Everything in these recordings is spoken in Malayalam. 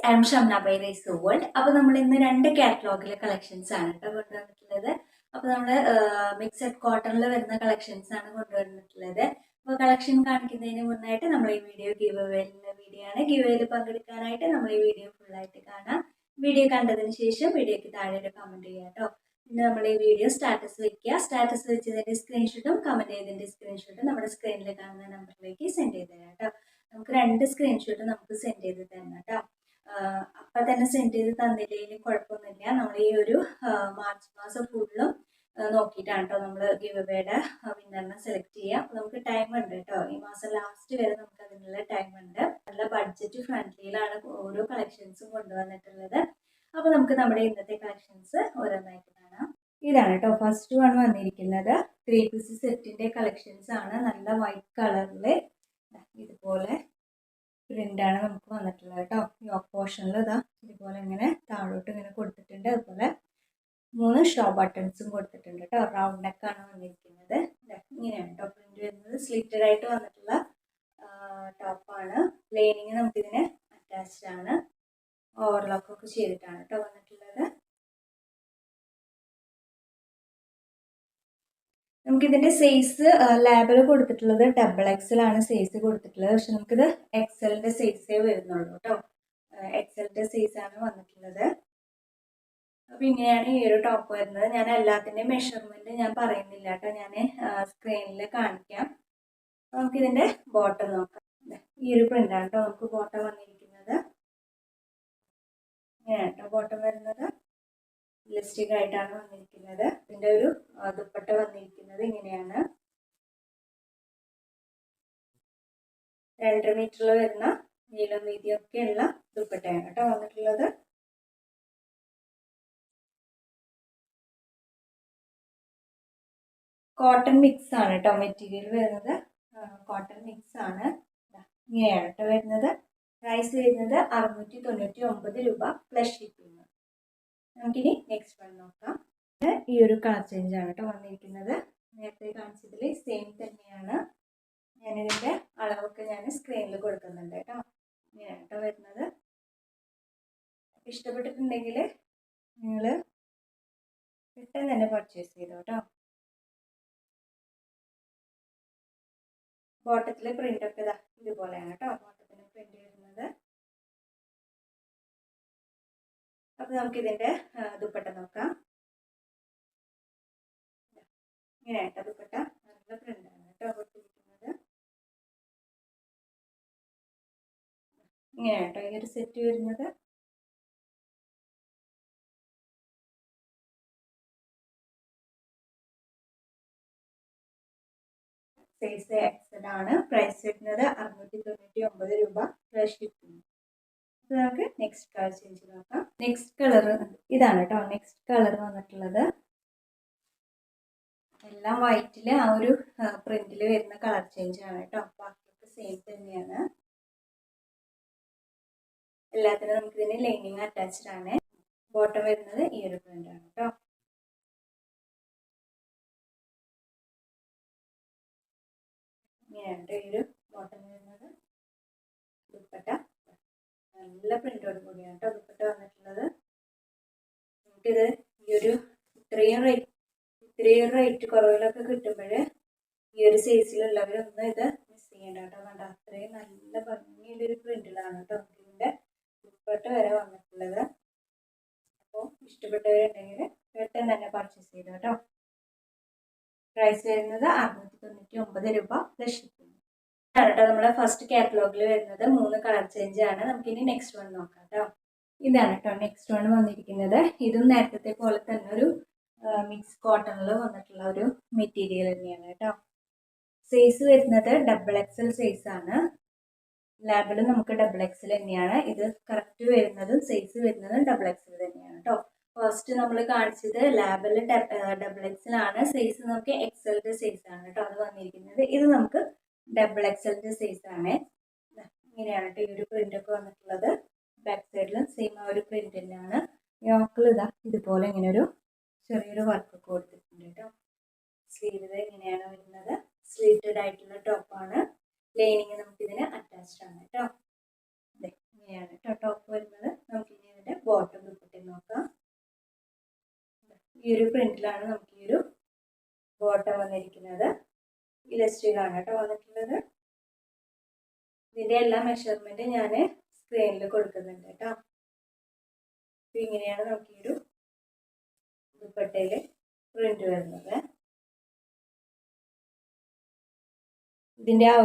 I am Shamna by rise world. അപ്പോൾ നമ്മൾ ഇന്ന് രണ്ട് കാറ്റലോഗിലെ കളക്ഷൻസ് ആണ് കേട്ടോ കൊണ്ടുവന്നിട്ടുള്ളത്. അപ്പോൾ നമ്മൾ മിക്സഡ് കോട്ടണിൽ വരുന്ന കളക്ഷൻസ് ആണ് കൊണ്ടുവന്നിട്ടുള്ളത്. അപ്പോൾ കളക്ഷൻ കാണിക്കുന്നതിന് മുന്നായിട്ട് നമ്മൾ ഈ വീഡിയോ ഗിവ് അവേയിലുള്ള വീഡിയോ ആണ്. ഗിവ് അവേയിൽ പങ്കെടുക്കാനായിട്ട് നമ്മൾ ഈ വീഡിയോ ഫുള്ളായിട്ട് കാണാം. വീഡിയോ കണ്ടതിന് ശേഷം വീഡിയോയ്ക്ക് താഴെ ഒരു കമൻറ്റ് ചെയ്യാം കേട്ടോ. പിന്നെ നമ്മൾ ഈ വീഡിയോ സ്റ്റാറ്റസ് വെക്കുക. സ്റ്റാറ്റസ് വെച്ചതിൻ്റെ സ്ക്രീൻഷോട്ടും കമൻറ്റ് ചെയ്തതിൻ്റെ സ്ക്രീൻഷോട്ടും നമ്മുടെ സ്ക്രീനിൽ കാണുന്ന നമ്പറിലേക്ക് സെൻഡ് ചെയ്ത് തരാം കേട്ടോ. നമുക്ക് രണ്ട് സ്ക്രീൻഷോട്ട് നമുക്ക് സെൻഡ് ചെയ്ത് തരണം കേട്ടോ. അപ്പം തന്നെ സെൻഡ് ചെയ്ത് തന്നില്ലെങ്കിൽ കുഴപ്പമൊന്നുമില്ല. നമ്മൾ ഈ ഒരു മാർച്ച് മാസം ഫുള്ളും നോക്കിയിട്ടാണ് കേട്ടോ നമ്മൾ ഗിവ് അവേയുടെ വിന്നറിനെ സെലക്ട് ചെയ്യുക. അപ്പോൾ നമുക്ക് ടൈം ഉണ്ട് കേട്ടോ. ഈ മാസം ലാസ്റ്റ് വരെ നമുക്ക് അതിനുള്ള ടൈം ഉണ്ട്. നല്ല ബഡ്ജറ്റ് ഫ്രണ്ട്ലിയിലാണ് ഓരോ കളക്ഷൻസും കൊണ്ടുവന്നിട്ടുള്ളത്. അപ്പോൾ നമുക്ക് നമ്മുടെ ഇന്നത്തെ കളക്ഷൻസ് ഓരോന്നായിട്ട് കാണാം. ഇതാണ് കേട്ടോ ഫസ്റ്റ് വൺ വന്നിരിക്കുന്നത് 3 പീസ് സെറ്റിൻ്റെ കളക്ഷൻസ് ആണ്. നല്ല വൈറ്റ് കളറിൽ ഇതുപോലെ പ്രിൻ്റാണ് നമുക്ക് വന്നിട്ടുള്ളത് കേട്ടോ. യോക്ക് പോർഷനിൽ ഇതാ ഇതുപോലെ ഇങ്ങനെ താഴോട്ട് ഇങ്ങനെ കൊടുത്തിട്ടുണ്ട്. അതുപോലെ 3 ഷോ ബട്ടൺസും കൊടുത്തിട്ടുണ്ട് കേട്ടോ. റൗണ്ട് നെക്കാണ് വന്നിരിക്കുന്നത്. ഇങ്ങനെയാണ് കേട്ടോ പ്രിൻ്റ് വരുന്നത്. സ്ലിറ്റഡ് ആയിട്ട് വന്നിട്ടുള്ള ടോപ്പാണ്. ലൈനിങ് നമുക്കിതിന് അറ്റാച്ച്ഡ് ആണ്. ഓവർലോക്കൊക്കെ ചെയ്തിട്ടാണ് കേട്ടോ വന്നിട്ടുള്ളത്. നമുക്കിതിൻ്റെ സൈസ് ലാബിൽ കൊടുത്തിട്ടുള്ളത് XXL ആണ് സൈസ് കൊടുത്തിട്ടുള്ളത്. പക്ഷെ നമുക്കിത് XLൻ്റെ സൈസേ വരുന്നുള്ളൂ കേട്ടോ. XLൻ്റെ സൈസാണ് വന്നിട്ടുള്ളത്. അപ്പോൾ ഇങ്ങനെയാണ് ഈ ഒരു ടോപ്പ് വരുന്നത്. ഞാൻ എല്ലാത്തിൻ്റെയും മെഷർമെൻറ്റ് ഞാൻ പറയുന്നില്ല കേട്ടോ. ഞാൻ സ്ക്രീനിൽ കാണിക്കാം. നമുക്കിതിൻ്റെ ബോട്ടം നോക്കാം. ഈ ഒരു പ്രിൻ്റാണ് കേട്ടോ നമുക്ക് ബോട്ടം വന്നിരിക്കുന്നത്. ഇങ്ങനെയാണ് കേട്ടോ ബോട്ടം വരുന്നത്. ഇലാസ്റ്റിക് ആയിട്ടാണ് വന്നിരിക്കുന്നത്. ഇതിൻ്റെ ഒരു ദുപ്പട്ട വന്നിരിക്കുന്നത് ഇങ്ങനെയാണ്. 2 മീറ്ററിൽ വരുന്ന നീളം വീതിയൊക്കെ ഉള്ള ദുപ്പട്ടയാണ് കേട്ടോ വന്നിട്ടുള്ളത്. കോട്ടൺ മിക്സ് ആണ് കേട്ടോ മെറ്റീരിയൽ വരുന്നത്. കോട്ടൺ മിക്സ് ആണ്. ഇങ്ങനെയാണ് കേട്ടോ വരുന്നത്. പ്രൈസ് വരുന്നത് 699 രൂപ പ്ലസ് ഷിപ്പിംഗ്. നമുക്കിനി നെക്സ്റ്റ് വൺ നോക്കാം. ഈ ഒരു കളർ ചേഞ്ച് ആണ് കേട്ടോ വന്നിരിക്കുന്നത്. നേരത്തെ കാണിച്ചതിൽ സെയിം തന്നെയാണ്. ഞാനിതിൻ്റെ അളവൊക്കെ ഞാൻ സ്ക്രീനിൽ കൊടുക്കുന്നുണ്ട് കേട്ടോ. ഇങ്ങനെയാണ് കേട്ടോ വരുന്നത്. ഇഷ്ടപ്പെട്ടിട്ടുണ്ടെങ്കിൽ നിങ്ങൾ പെട്ടെന്ന് തന്നെ പർച്ചേസ് ചെയ്തോ കേട്ടോ. ബോട്ടത്തിൽ പ്രിൻ്റൊക്കെ ഇതാ ഇതുപോലെയാണ് കേട്ടോ ബോട്ടത്തിന് പ്രിൻ്റ് വരുന്നത്. അപ്പോൾ നമുക്കിതിൻ്റെ ദുപ്പട്ട നോക്കാം. ഇങ്ങനെയായിട്ട് ദുപ്പട്ട നല്ല പ്രിൻ്റാണ് കേട്ടോ കൊടുത്തിരിക്കുന്നത്. ഇങ്ങനെയാട്ടോ ഈ ഒരു സെറ്റ് വരുന്നത്. സൈസ് XL ആണ്. പ്രൈസ് വരുന്നത് 699 രൂപ പ്ലസ് ഷിപ്പിംഗ്. നമുക്ക് നെക്സ്റ്റ് കളർ ചേഞ്ച് നോക്കാം. നെക്സ്റ്റ് കളർ ഇതാണ് കേട്ടോ. നെക്സ്റ്റ് കളർ വന്നിട്ടുള്ളത് എല്ലാം വൈറ്റിൽ ആ ഒരു പ്രിന്റിൽ വരുന്ന കളർ ചേഞ്ച് ആണ് കേട്ടോ. ബാക്കിയൊക്കെ സെയിം തന്നെയാണ്. എല്ലാത്തിനും നമുക്കിതിന് ലൈനിങ് അറ്റാച്ച്ഡ് ആണ്. ബോട്ടം വരുന്നത് ഈ ഒരു പ്രിന്റ് ആണ് കേട്ടോ. ഇങ്ങനെയാണ് ഈ ഒരു ബോട്ടം വരുന്നത്. ദുപ്പട്ട നല്ല പ്രിന്റോട് കൂടിയാണ് കേട്ടോ ദുപ്പട്ട വന്നിട്ടുള്ളത്. നമുക്കിത് ഈ ഒരു ഇത്രയും റേറ്റ് കുറവിലൊക്കെ കിട്ടുമ്പോൾ ഈ ഒരു സൈസിലുള്ളവരൊന്നും ഇത് മിസ് ചെയ്യേണ്ട കേട്ടോ. കണ്ട അത്രയും നല്ല ഭംഗിയുള്ളൊരു പ്രിന്റിലാണ് കേട്ടോ നമുക്കിതിൻ്റെ ദുപ്പട്ട വരെ വന്നിട്ടുള്ളത്. അപ്പോൾ ഇഷ്ടപ്പെട്ടവരുണ്ടെങ്കിൽ പെട്ടെന്ന് തന്നെ പർച്ചേസ് ചെയ്തു കേട്ടോ. പ്രൈസ് വരുന്നത് 699 രൂപ പ്ലസ് ഷിപ്പിംഗ് ആണ് കേട്ടോ. നമ്മുടെ ഫസ്റ്റ് കാറ്റലോഗിൽ വരുന്നത് 3 കളർ ചേഞ്ച് ആണ്. നമുക്കിനി നെക്സ്റ്റ് വൺ നോക്കാം കേട്ടോ. ഇതാണ് കേട്ടോ നെക്സ്റ്റ് വൺ വന്നിരിക്കുന്നത്. ഇതും നേരത്തെ പോലെ തന്നെ ഒരു മിക്സ് കോട്ടണിൽ വന്നിട്ടുള്ള ഒരു മെറ്റീരിയൽ തന്നെയാണ് കേട്ടോ. സൈസ് വരുന്നത് XXL സൈസാണ്. ലാബിൽ നമുക്ക് XXL തന്നെയാണ്. ഇത് കറക്റ്റ് വരുന്നതും സൈസ് വരുന്നതും XXL തന്നെയാണ് കേട്ടോ. ഫസ്റ്റ് നമ്മൾ കാണിച്ചത് ലാബിൽ XXL ആണ്. സൈസ് നമുക്ക് XLൻ്റെ സൈസാണ് കേട്ടോ അത് വന്നിരിക്കുന്നത്. ഇത് നമുക്ക് XXLൻ്റെ സൈസാണ്. ഇങ്ങനെയാണ് കേട്ടോ ഈ ഒരു പ്രിൻ്റൊക്കെ വന്നിട്ടുള്ളത്. ബാക്ക് സൈഡിലും സെയിം ആ ഒരു പ്രിൻ്റ് തന്നെയാണ്. യോക്കിൽ ഇതാ ഇതുപോലെ ഇങ്ങനെ ഒരു ചെറിയൊരു വർക്കൊക്കെ കൊടുത്തിട്ടുണ്ട് കേട്ടോ. സ്ലീവ് ഇങ്ങനെയാണ് വരുന്നത്. സ്ലീറ്റഡ് ആയിട്ടുള്ള ടോപ്പാണ്. ലൈനിങ് നമുക്കിതിന് അറ്റാച്ച്ഡ് ആണ് കേട്ടോ. ഇങ്ങനെയാണ് കേട്ടോ ടോപ്പ് വരുന്നത്. പ്രിന്റിലാണ് നമുക്ക് ഈ ഒരു ബോട്ടം വന്നിരിക്കുന്നത്. ഇലസ്റ്റിക് ആണ് കേട്ടോ വന്നിട്ടുള്ളത്. ഇതിന്റെ എല്ലാ മെഷർമെന്റ് ഞാൻ സ്ക്രീനിൽ കൊടുക്കുന്നുണ്ട് കേട്ടോ. അപ്പൊ ഇങ്ങനെയാണ് നമുക്ക് ഈ ഒരു ദുപ്പട്ടയില് പ്രിന്റ് വരുന്നത്. ഇതിന്റെ ആ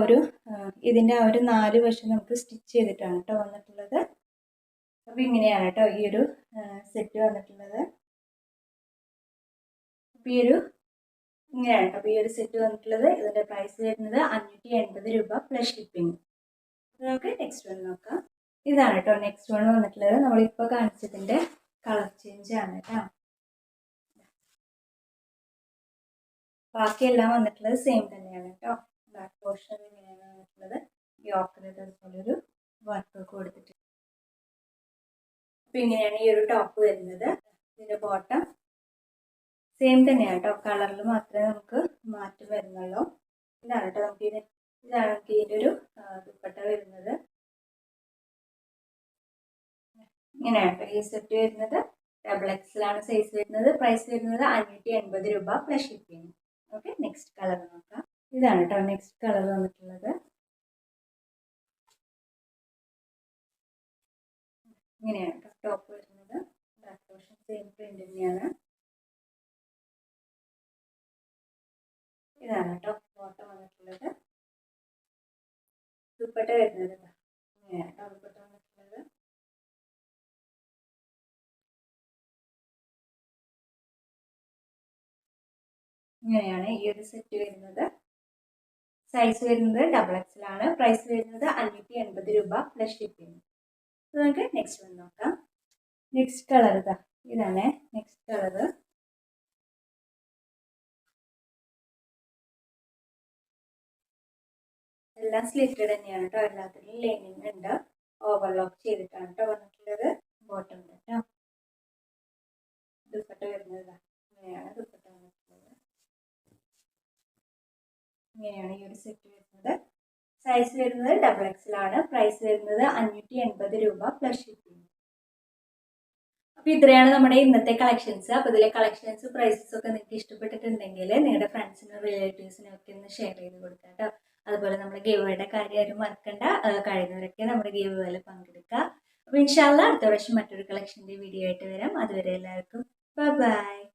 ഒരു 4 വശം നമുക്ക് സ്റ്റിച്ച് ചെയ്തിട്ടാണ് കേട്ടോ വന്നിട്ടുള്ളത്. അപ്പൊ ഇങ്ങനെയാണ് കേട്ടോ ഈ ഒരു സെറ്റ് വന്നിട്ടുള്ളത്. അപ്പൊ ഇങ്ങനെയാണ് കേട്ടോ ഈ ഒരു സെറ്റ് വന്നിട്ടുള്ളത്. ഇതിന്റെ പ്രൈസ് വരുന്നത് 580 രൂപ പ്ലസ് ഷിപ്പിംഗ്. നമുക്ക് നെക്സ്റ്റ് വൺ നോക്കാം. ഇതാണ് കേട്ടോ നെക്സ്റ്റ് വൺ വന്നിട്ടുള്ളത്. നമ്മളിപ്പോൾ കാണിച്ചതിന്റെ കളർ ചേഞ്ച് ആണ് കേട്ടോ. ബാക്കിയെല്ലാം വന്നിട്ടുള്ളത് സെയിം തന്നെയാണ് കേട്ടോ. ബാക്ക് പോർഷൻ ഇങ്ങനെയാണ് വന്നിട്ടുള്ളത്. യോക്കിൽ അതുപോലെ ഒരു വർക്ക് കൊടുത്തിട്ട്. അപ്പൊ ഇങ്ങനെയാണ് ഈ ഒരു ടോപ്പ് വരുന്നത്. ഇതിന്റെ ബോട്ടം സെയിം തന്നെയാണ് കേട്ടോ. കളറിൽ മാത്രമേ നമുക്ക് മാറ്റം വരുന്നുള്ളൂ. ഇതാണ് കേട്ടോ ഇതാണ് നമുക്ക് ഇതിന്റെ ഒരു ദുപ്പട്ട വരുന്നത്. ഇങ്ങനെയാണ് കേട്ടോ ഈ സെറ്റ് വരുന്നത്. ഡബിൾ എക്സിലാണ് സൈസ് വരുന്നത്. പ്രൈസ് വരുന്നത് 580 രൂപ plus shipping. Okay, next colour നോക്കാം. ഇതാണ് കേട്ടോ നെക്സ്റ്റ് കളർ വന്നിട്ടുള്ളത്. ഇങ്ങനെയാണ് കേട്ടോ ടോപ്പ് വരുന്നത്. ബാക്ക് പോർഷൻ സെയിം പ്രിന്റ് തന്നെയാണ്. ഇതാണ് കേട്ടോ ബോട്ടം വന്നിട്ടുള്ളത്. ദുപ്പട്ട വരുന്നത് ഇങ്ങനെയാണ് കേട്ടോ ദുപ്പട്ട വന്നിട്ടുള്ളത്. ഇങ്ങനെയാണ് ഈ ഒരു സെറ്റ് വരുന്നത്. സൈസ് വരുന്നത് ഡബിൾ എക്സിലാണ്. പ്രൈസ് വരുന്നത് 580 രൂപ പ്ലസ് ഷിപ്പിംഗ്. നമുക്ക് നെക്സ്റ്റ് വൺ നോക്കാം. നെക്സ്റ്റ് കളർ ഇതാണ് നെക്സ്റ്റ് കളർ. എല്ലാം സ്ലിറ്റഡ് തന്നെയാണ് കേട്ടോ. എല്ലാത്തിലും ലൈനിങ് ഉണ്ട്. ഓവർലോക്ക് ചെയ്തിട്ടാണ് കേട്ടോ വന്നിട്ടുള്ളത്. ബോട്ടം കേട്ടോ. ദുപ്പട്ട വരുന്നത് ഇങ്ങനെയാണ് ദുപ്പട്ട വന്നിട്ടുള്ളത്. ഇങ്ങനെയാണ് ഈ ഒരു സെറ്റ് വരുന്നത്. സൈസ് വരുന്നത് ഡബിൾ എക്സിലാണ്. പ്രൈസ് വരുന്നത് 580 രൂപ പ്ലസ് ഷിപ്പിംഗ്. അപ്പൊ ഇത്രയാണ് നമ്മുടെ ഇന്നത്തെ കളക്ഷൻസ്. അപ്പൊ ഇതിലെ കളക്ഷൻസ് പ്രൈസസ് ഒക്കെ നിങ്ങൾക്ക് ഇഷ്ടപ്പെട്ടിട്ടുണ്ടെങ്കിൽ നിങ്ങളുടെ ഫ്രണ്ട്സിനും റിലേറ്റീവ്സിനും ഒക്കെ ഒന്ന് ഷെയർ ചെയ്ത് കൊടുക്കാം കേട്ടോ. അതുപോലെ നമ്മുടെ ഗിവ് കാര്യം ആരും മറക്കണ്ട. കഴിയുന്നവരൊക്കെ നമ്മുടെ ഗിവ് പങ്കെടുക്കുക. അപ്പൊ ഇൻഷാല്ലാ അടുത്ത പ്രാവശ്യം മറ്റൊരു കളക്ഷന്റെ വീഡിയോ ആയിട്ട് വരാം. അതുവരെ എല്ലാവർക്കും ബൈ ബൈ.